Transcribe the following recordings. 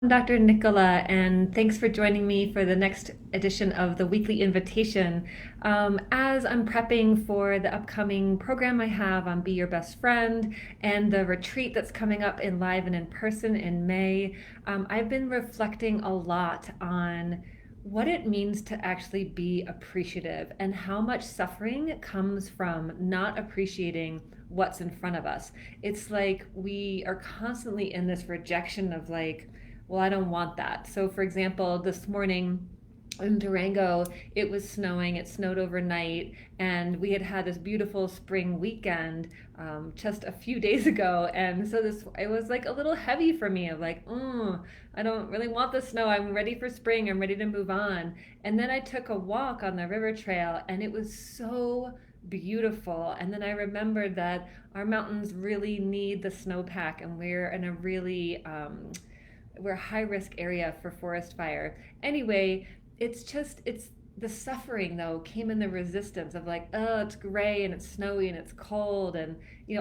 I'm Dr. Nicola, and thanks for joining me for the next edition of the weekly invitation. As I'm prepping for the upcoming program I have on Be Your Best Friend and the retreat that's coming up in live and in person in May, I've been reflecting a lot on what it means to actually be appreciative and how much suffering comes from not appreciating what's in front of us. It's like we are constantly in this rejection of like, well, I don't want that. So, for example, this morning in Durango, it was snowing. It snowed overnight, and we had had this beautiful spring weekend just a few days ago. And so this, it was like a little heavy for me. Of like, I don't really want the snow. I'm ready for spring. I'm ready to move on. And then I took a walk on the river trail, and it was so beautiful. And then I remembered that our mountains really need the snowpack, and we're in a really we're a high risk area for forest fire. Anyway, it's the suffering though came in the resistance of like, oh, it's gray and it's snowy and it's cold, and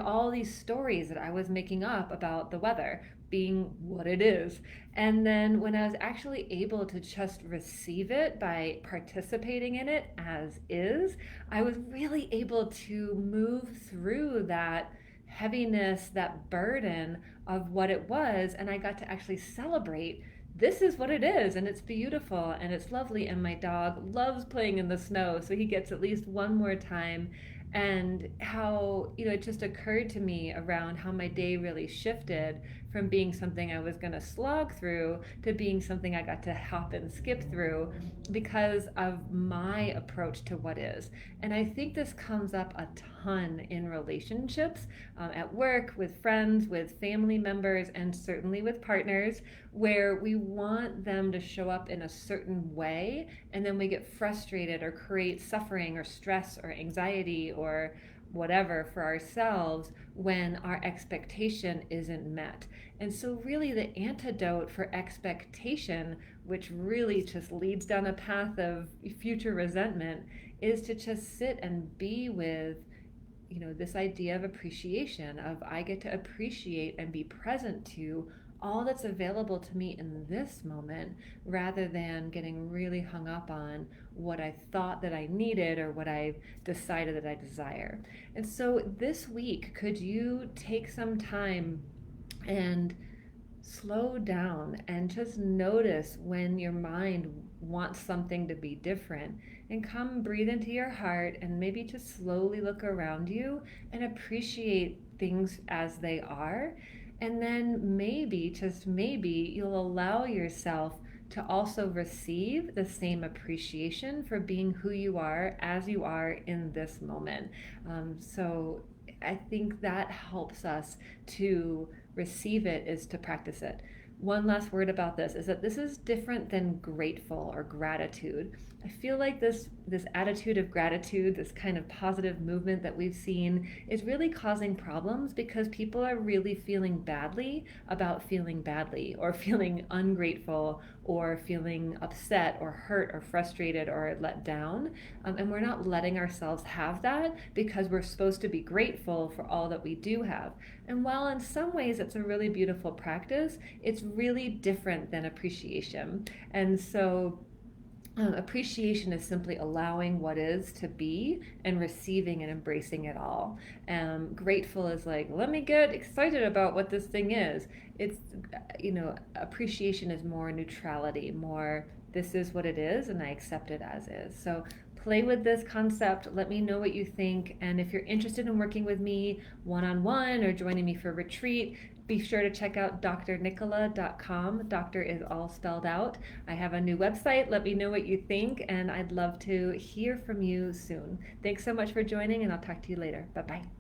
all these stories that I was making up about the weather being what it is. And then when I was actually able to just receive it by participating in it as is, I was really able to move through that heaviness, that burden of what it was, and I got to actually celebrate this is what it is, and it's beautiful and it's lovely, and my dog loves playing in the snow, so he gets at least one more time. And how it just occurred to me around how my day really shifted from being something I was going to slog through to being something I got to hop and skip through because of my approach to what is. And I think this comes up a ton in relationships, at work, with friends, with family members, and certainly with partners, where we want them to show up in a certain way, and then we get frustrated or create suffering or stress or anxiety or whatever for ourselves when our expectation isn't met. And so, really, the antidote for expectation, which really just leads down a path of future resentment, is to just sit and be with this idea of appreciation, of I get to appreciate and be present to all that's available to me in this moment, rather than getting really hung up on what I thought that I needed or what I've decided that I desire. And so this week, could you take some time and slow down and just notice when your mind wants something to be different, and come breathe into your heart and maybe just slowly look around you and appreciate things as they are. And then maybe, just maybe, you'll allow yourself to also receive the same appreciation for being who you are as you are in this moment. So I think that helps us to receive it, is to practice it. One last word about this is that this is different than grateful or gratitude. I feel like this attitude of gratitude, this kind of positive movement that we've seen, is really causing problems because people are really feeling badly about feeling badly, or feeling ungrateful, or feeling upset or hurt or frustrated or let down. And we're not letting ourselves have that because we're supposed to be grateful for all that we do have. And while in some ways it's a really beautiful practice, it's really different than appreciation. And so appreciation is simply allowing what is to be and receiving and embracing it all. Grateful is like, let me get excited about what this thing is. It's, appreciation is more neutrality, more this is what it is and I accept it as is. So play with this concept. Let me know what you think. And if you're interested in working with me one on one or joining me for a retreat, be sure to check out drnicola.com. Doctor is all spelled out. I have a new website. Let me know what you think, and I'd love to hear from you soon. Thanks so much for joining, and I'll talk to you later. Bye bye.